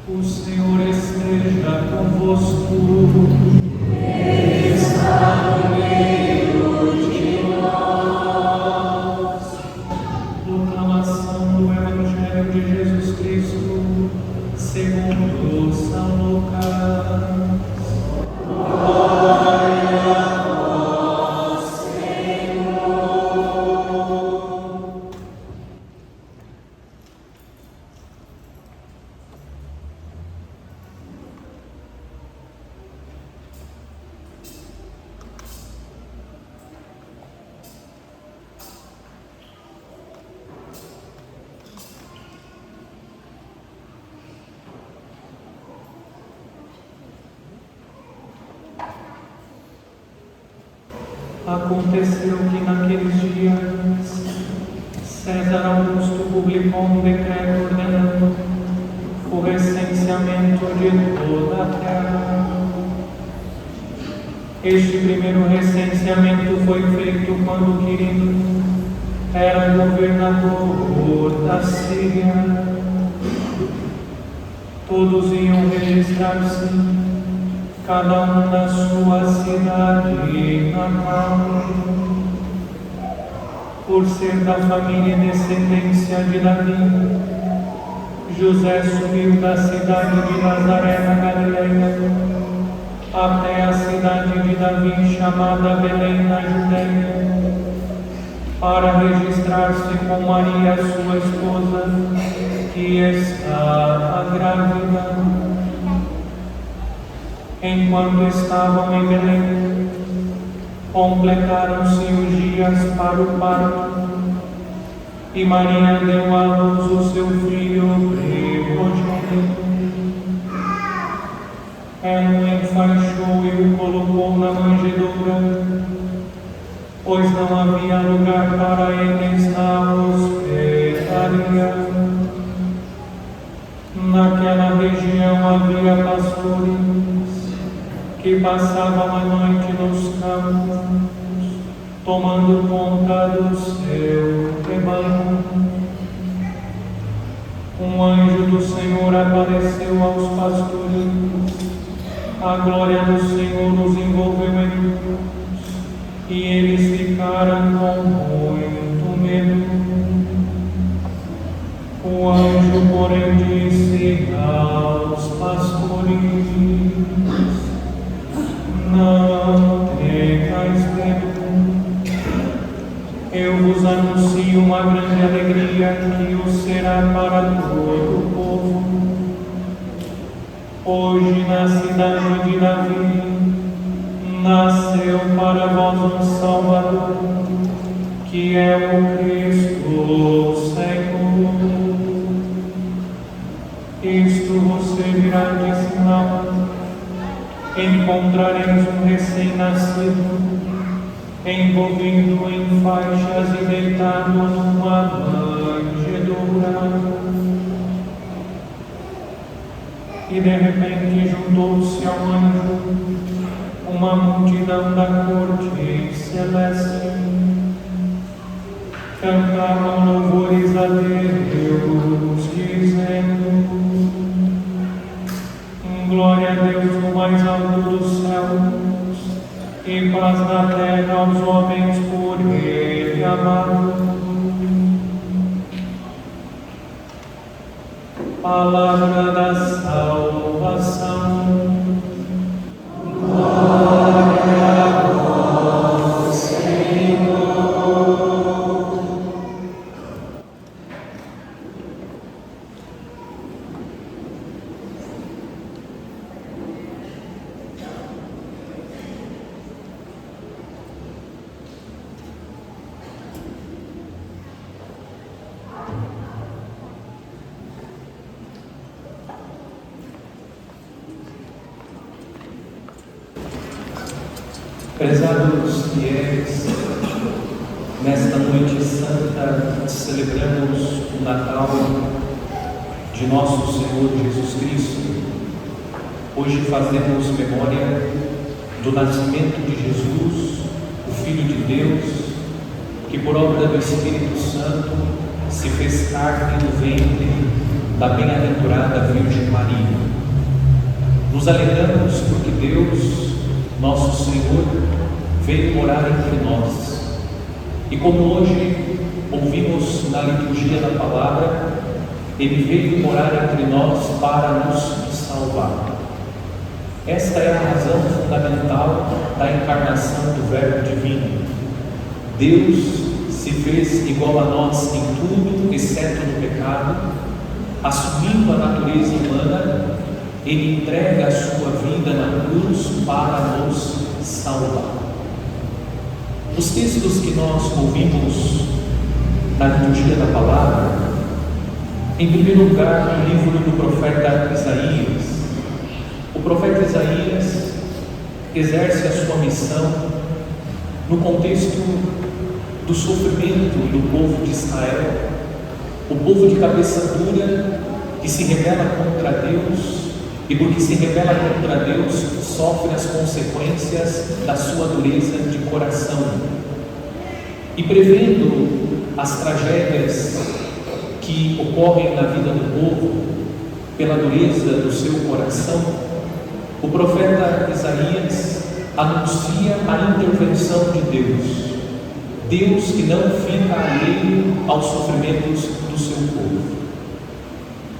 O Senhor esteja convosco. Ele está no meio de nós. Proclamação do Evangelho de Jesus Cristo, segundo São Lucas. Glória a vós, Senhor. Aconteceu que naqueles dias César Augusto publicou um decreto ordenando o recenseamento de toda a terra. Este primeiro recenseamento foi feito quando Quirino era governador da Síria. Todos iam registrar-se, cada um na sua cidade natal. Por ser da família e descendência de Davi, José subiu da cidade de Nazaré na Galileia até a cidade de Davi, chamada Belém, na Judéia, para registrar-se com Maria, sua esposa, que estava grávida. Enquanto estavam em Belém, completaram-se os dias para o parto, e Maria deu à luz o seu filho primogênito. Ela o enfaixou e o colocou na manjedoura, pois não havia lugar para eles na hospedaria. Naquela região havia pastores que passavam a noite nos campos, tomando conta do seu rebanho. Um anjo do Senhor apareceu aos pastores, a glória do Senhor os envolveu em luz, e eles ficaram com muito medo. O anjo, porém, disse aos pastores: não tenhais medo. Eu vos anuncio uma grande alegria que o será para todo o povo. Hoje, na cidade de Davi, nasceu para vós um Salvador, que é o Cristo Senhor. Isto vos servirá de sinal: encontrareis um recém-nascido, envolvido em faixas e deitado numa manjedoura. E de repente juntou-se ao anjo uma multidão da corte celeste. Cantavam louvores a Deus, dizendo: glória a Deus no mais alto dos céus, e paz na terra aos homens por Ele amados. Palavra da salvação. Glória a vós, Senhor. Prezados fiéis, nesta noite santa celebramos o Natal de nosso Senhor Jesus Cristo. Hoje fazemos memória do nascimento de Jesus, o Filho de Deus, que por obra do Espírito Santo se fez carne no ventre da bem-aventurada Virgem Maria. Nos alegramos porque Deus, nosso Senhor, veio morar entre nós. E como hoje ouvimos na liturgia da palavra, Ele veio morar entre nós para nos salvar. Esta é a razão fundamental da encarnação do Verbo Divino. Deus se fez igual a nós em tudo, exceto no pecado. Assumindo a natureza humana, Ele entrega a sua vida na cruz para nos salvar. Os textos que nós ouvimos na liturgia da palavra, em primeiro lugar, no livro do profeta Isaías. O profeta Isaías exerce a sua missão no contexto do sofrimento do povo de Israel, o povo de cabeça dura que se rebela contra Deus, e porque se rebela contra Deus, sofre as consequências da sua dureza de coração. E prevendo as tragédias que ocorrem na vida do povo pela dureza do seu coração, o profeta Isaías anuncia a intervenção de Deus. Deus que não fica alheio aos sofrimentos do seu povo.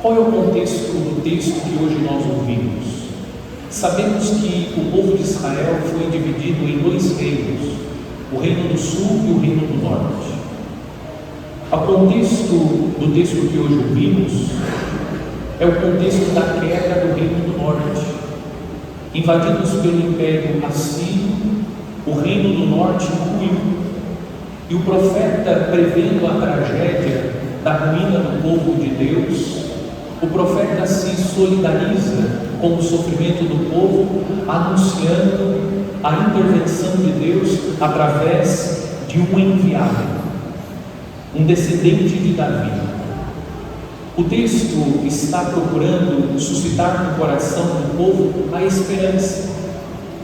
Qual é o contexto do texto que hoje nós ouvimos? Sabemos que o povo de Israel foi dividido em dois reinos, o reino do sul e o reino do norte. O contexto do texto que hoje ouvimos é o contexto da queda do reino do norte. Invadidos pelo Império Assírio, o reino do norte ruiu. E o profeta, prevendo a tragédia da ruína do povo de Deus, o profeta se solidariza com o sofrimento do povo, anunciando a intervenção de Deus através de um enviado, um descendente de Davi. O texto está procurando suscitar no coração do povo a esperança.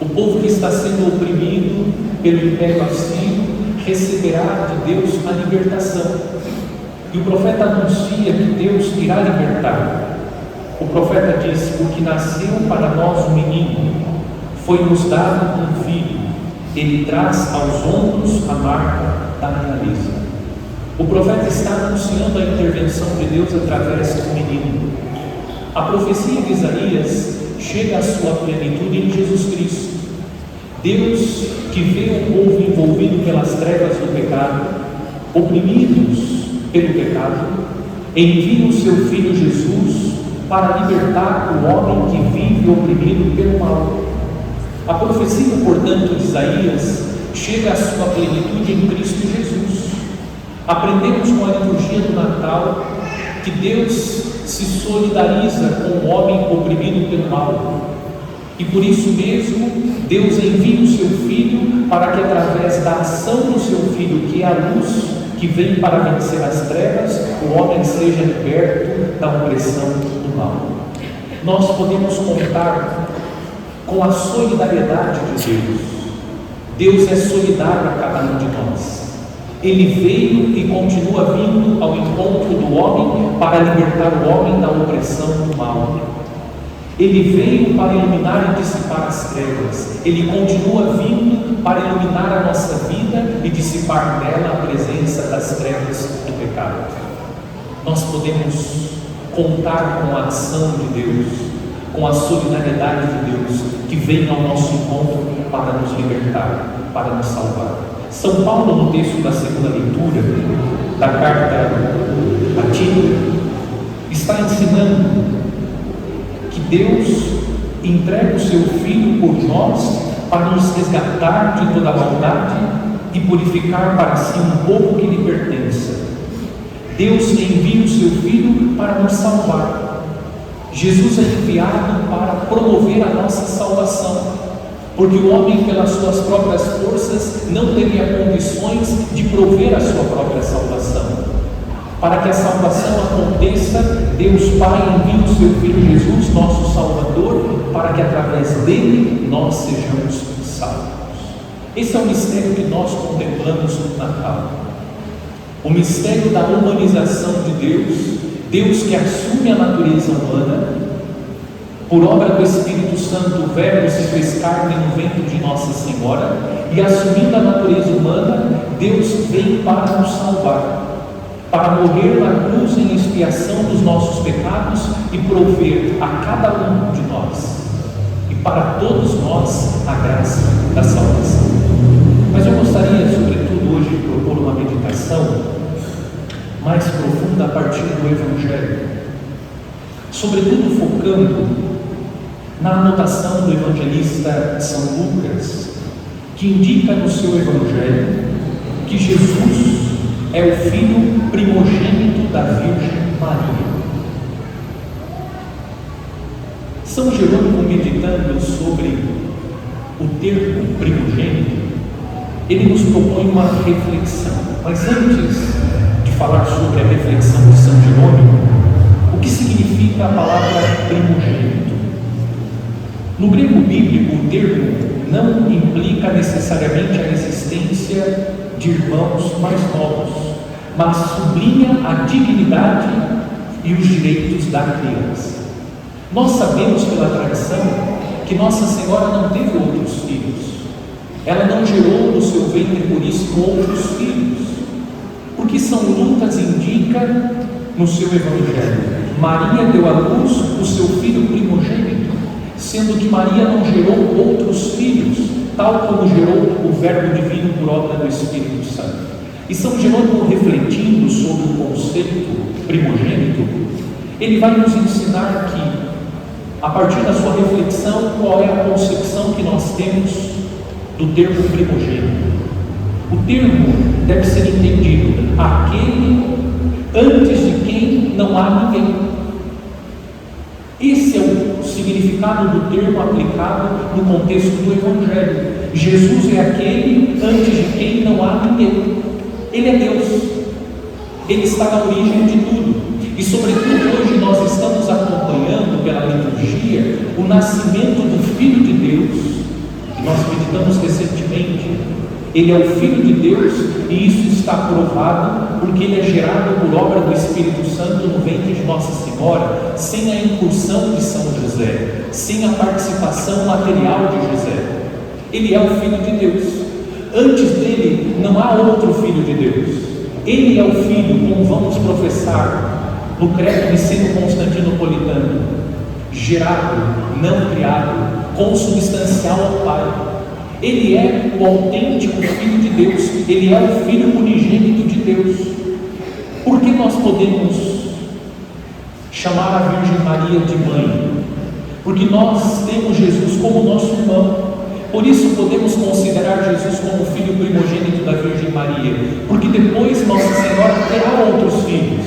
O povo que está sendo oprimido pelo Império Assírio receberá de Deus a libertação. E o profeta anuncia que Deus irá libertar. O profeta diz: porque nasceu para nós um menino, foi-nos dado um filho, ele traz aos ombros a marca da realeza. O profeta está anunciando a intervenção de Deus através do menino. A profecia de Isaías chega à sua plenitude em Jesus Cristo. Deus, que vê o povo envolvido pelas trevas do pecado, oprimidos pelo pecado, envia o seu Filho Jesus para libertar o homem que vive oprimido pelo mal. A profecia, portanto, de Isaías chega à sua plenitude em Cristo Jesus. Aprendemos com a liturgia do Natal que Deus se solidariza com o homem oprimido pelo mal. E por isso mesmo, Deus envia o seu Filho para que, através da ação do seu Filho, que é a luz que vem para vencer as trevas, o homem seja liberto da opressão do mal. Nós podemos contar com a solidariedade de Deus. Deus é solidário a cada um de nós. Ele veio e continua vindo ao encontro do homem para libertar o homem da opressão do mal. Ele veio para iluminar e dissipar as trevas. Ele continua vindo para iluminar a nossa vida e dissipar nela a presença das trevas do pecado. Nós podemos contar com a ação de Deus, com a solidariedade de Deus, que vem ao nosso encontro para nos libertar, para nos salvar. São Paulo, no texto da segunda leitura da carta a Tito, está ensinando que Deus entrega o seu Filho por nós para nos resgatar de toda a maldade e purificar para si um povo que lhe pertença. Deus envia o seu Filho para nos salvar. Jesus é enviado para promover a nossa salvação, porque o homem, pelas suas próprias forças, não teria condições de prover a sua própria salvação. Para que a salvação aconteça, Deus Pai envia o seu Filho Jesus, nosso Salvador, para que através dele nós sejamos salvos. Esse é o mistério que nós contemplamos no Natal. O mistério da humanização de Deus, Deus que assume a natureza humana. Por obra do Espírito Santo, o Verbo se fez carne no ventre de Nossa Senhora, e assumindo a natureza humana, Deus vem para nos salvar, para morrer na cruz em expiação dos nossos pecados e prover a cada um de nós e para todos nós a graça da salvação. Mas eu gostaria, sobretudo hoje, de propor uma meditação mais profunda a partir do Evangelho, sobretudo focando na anotação do evangelista São Lucas, que indica no seu Evangelho que Jesus é o filho primogênito da Virgem Maria. São Jerônimo, meditando sobre o termo primogênito, ele nos propõe uma reflexão. Mas antes de falar sobre a reflexão de São Jerônimo, o que significa a palavra primogênito? No grego bíblico, o termo não implica necessariamente a existência de irmãos mais novos, mas sublinha a dignidade e os direitos da criança. Nós sabemos pela tradição que Nossa Senhora não teve outros filhos. Ela não gerou no seu ventre por isso outros filhos. Porque São Lucas indica no seu Evangelho: Maria deu à luz o seu filho primogênito, sendo que Maria não gerou outros filhos, tal como gerou o Verbo divino por obra do Espírito Santo. E São Jerônimo, refletindo sobre o conceito primogênito, ele vai nos ensinar que, a partir da sua reflexão, qual é a concepção que nós temos do termo primogênito. O termo deve ser entendido: aquele antes de quem não há ninguém. Esse é o significado do termo aplicado no contexto do Evangelho. Jesus é aquele antes de quem não há ninguém. Ele é Deus. Ele está na origem de tudo. E sobretudo hoje nós estamos acompanhando pela liturgia o nascimento do Filho de Deus, que nós meditamos recentemente. Ele é o Filho de Deus, e isso está provado porque ele é gerado por obra do Espírito Santo no ventre de Nossa Senhora, sem a incursão de São José, sem a participação material de José. Ele é o Filho de Deus. Antes dele não há outro Filho de Deus. Ele é o Filho, como vamos professar no credo niceno-constantinopolitano, gerado, não criado, consubstancial ao Pai. Ele é o autêntico Filho de Deus. Ele é o Filho unigênito de Deus. Por que nós podemos chamar a Virgem Maria de mãe? Porque nós temos Jesus como nosso irmão. Por isso podemos considerar Jesus como filho primogênito da Virgem Maria, porque depois Nossa Senhora terá outros filhos.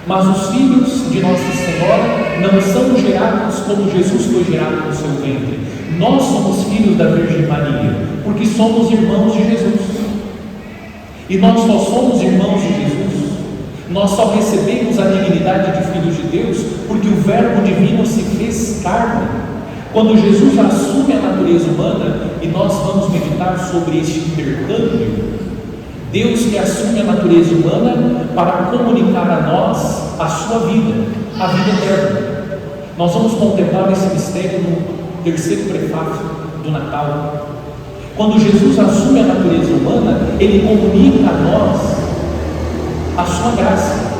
Mas os filhos de Nossa Senhora não são gerados como Jesus foi gerado no seu ventre. Nós somos filhos da Virgem Maria, porque somos irmãos de Jesus. E nós só somos irmãos de Jesus, nós só recebemos a dignidade de filhos de Deus, porque o Verbo divino se fez carne. Quando Jesus assume a natureza humana, e nós vamos meditar sobre este intercâmbio, Deus que assume a natureza humana para comunicar a nós a sua vida, a vida eterna. Nós vamos contemplar esse mistério no terceiro prefácio do Natal. Quando Jesus assume a natureza humana, Ele comunica a nós a sua graça.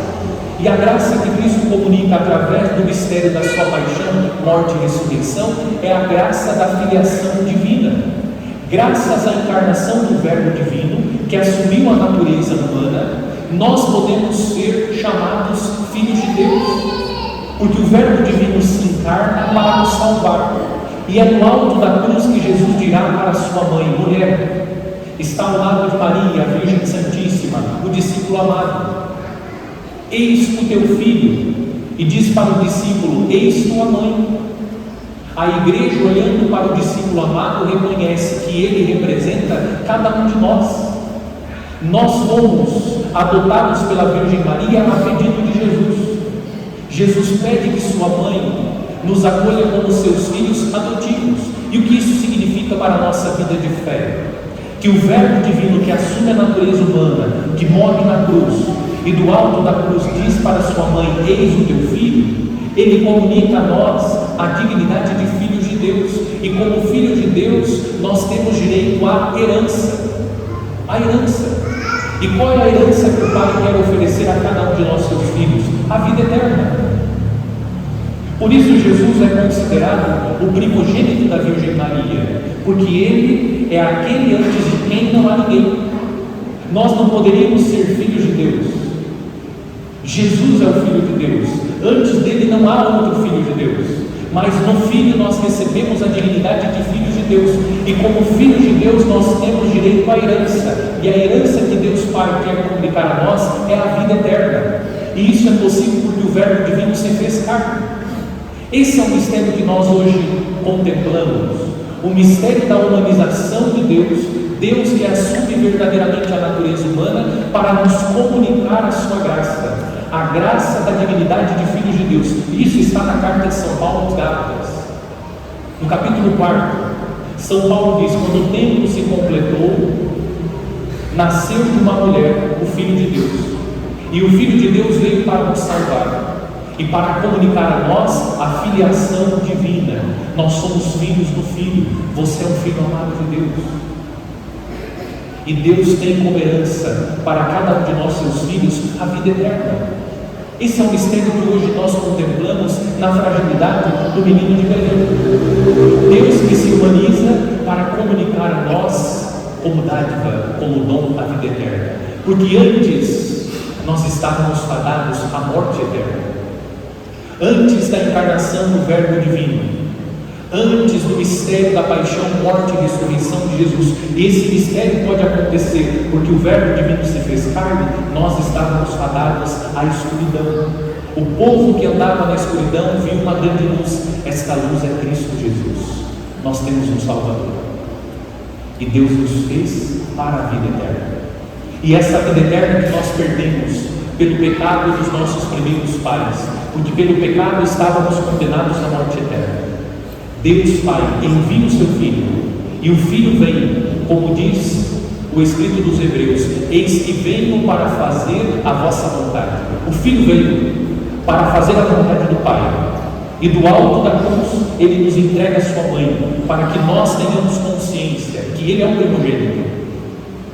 E a graça que Cristo comunica através do mistério da sua paixão, morte e ressurreição é a graça da filiação divina. Graças à encarnação do Verbo divino, que assumiu a natureza humana, nós podemos ser chamados filhos de Deus, porque o Verbo divino se encarna para nos salvar. E é no alto da cruz que Jesus dirá para sua mãe: mulher, está ao lado de Maria, a Virgem Santíssima, o discípulo amado. Eis o teu filho. E diz para o discípulo: eis tua mãe. A igreja, olhando para o discípulo amado, reconhece que ele representa cada um de nós. Nós fomos adotados pela Virgem Maria a pedido de Jesus. Jesus pede que sua mãe nos acolha como seus filhos adotivos. E o que isso significa para a nossa vida de fé? Que o Verbo divino que assume a natureza humana, que morre na cruz, e do alto da cruz diz para sua mãe: eis o teu filho, ele comunica a nós a dignidade de filhos de Deus. E como filhos de Deus, nós temos direito à herança. A herança. E qual é a herança que o Pai quer oferecer a cada um de nós, seus filhos? A vida eterna. Por isso Jesus é considerado o primogênito da Virgem Maria, porque ele é aquele antes de quem não há ninguém. Nós não poderíamos ser filhos de Deus. Jesus é o Filho de Deus. Antes dele não há outro Filho de Deus. Mas no Filho nós recebemos a dignidade de filhos de Deus. E como filhos de Deus nós temos direito à herança. E a herança que Deus Pai quer comunicar a nós é a vida eterna. E isso é possível porque o Verbo divino se fez carne. Esse é o mistério que nós hoje contemplamos. O mistério da humanização de Deus. Deus que assume verdadeiramente a natureza humana para nos comunicar a sua graça, a graça da dignidade de filhos de Deus. Isso está na carta de São Paulo aos Gálatas, no capítulo 4. São Paulo diz: quando o tempo se completou, nasceu de uma mulher o Filho de Deus, e o Filho de Deus veio para nos salvar e para comunicar a nós a filiação divina. Nós somos filhos do Filho. Você é um filho amado de Deus. E Deus tem como herança para cada um de nós, seus filhos, a vida eterna. Esse é um mistério que hoje nós contemplamos na fragilidade do menino de Belém. Deus que se humaniza para comunicar a nós como dádiva, como dom, a vida eterna. Porque antes nós estávamos fadados à morte eterna. Antes da encarnação do Verbo divino, antes do mistério da paixão, morte e ressurreição de Jesus. Esse mistério pode acontecer porque o Verbo divino se fez carne. Nós estávamos fadados à escuridão. O povo que andava na escuridão viu uma grande luz. Esta luz é Cristo Jesus. Nós temos um Salvador. E Deus nos fez para a vida eterna. E essa vida eterna que nós perdemos pelo pecado dos nossos primeiros pais, porque pelo pecado estávamos condenados à morte eterna. Deus Pai envia o seu Filho, e o Filho vem, como diz o escrito dos Hebreus: eis que venho para fazer a vossa vontade. O Filho veio para fazer a vontade do Pai, e do alto da cruz Ele nos entrega a sua mãe, para que nós tenhamos consciência que Ele é o primogênito.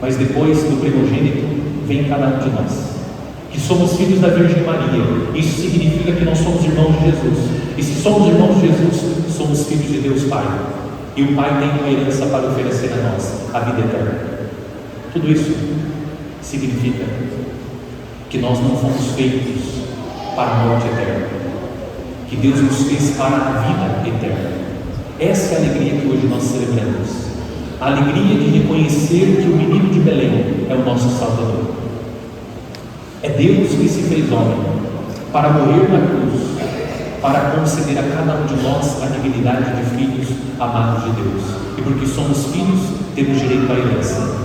Mas depois do primogênito vem cada um de nós, que somos filhos da Virgem Maria. Isso significa que nós somos irmãos de Jesus. E se somos irmãos de Jesus, somos filhos de Deus Pai. E o Pai tem uma herança para oferecer a nós, a vida eterna. Tudo isso significa que nós não fomos feitos para a morte eterna, que Deus nos fez para a vida eterna. Essa é a alegria que hoje nós celebramos. A alegria de reconhecer que o menino de Belém é o nosso Salvador. É Deus que se fez homem para morrer na cruz, para conceder a cada um de nós a dignidade de filhos amados de Deus. E porque somos filhos, temos direito à herança.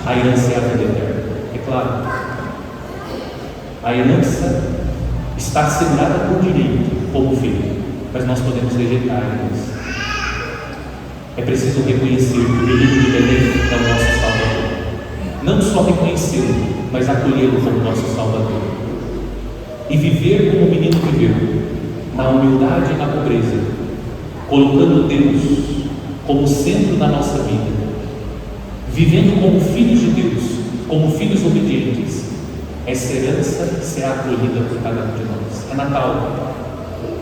A herança é a vida eterna. É claro, a herança está assegurada por direito como filho, mas nós podemos rejeitar a herança. É preciso reconhecer que o menino de Belém é o nosso Salvador. Não só reconhecê-lo, mas acolhê-lo como nosso Salvador. E viver como o menino viveu, na humildade e na pobreza, colocando Deus como centro da nossa vida, vivendo como filhos de Deus, como filhos obedientes. Essa herança será acolhida por cada um de nós. É Natal.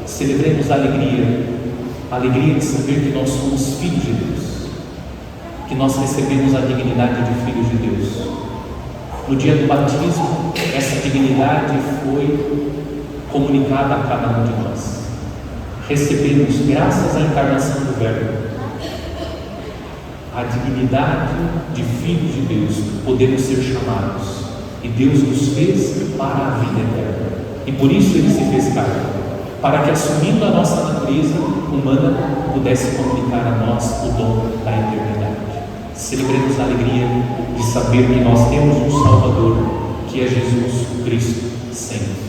Celebremos a alegria de saber que nós somos filhos de Deus, que nós recebemos a dignidade de filhos de Deus. No dia do batismo, essa dignidade foi comunicada a cada um de nós. Recebemos, graças à encarnação do Verbo, a dignidade de filhos de Deus. Podemos ser chamados, e Deus nos fez para a vida eterna, e por isso Ele se fez carne, para que, assumindo a nossa natureza humana, pudesse comunicar a nós o dom da eternidade. Celebremos a alegria de saber que nós temos um Salvador, que é Jesus Cristo, sempre.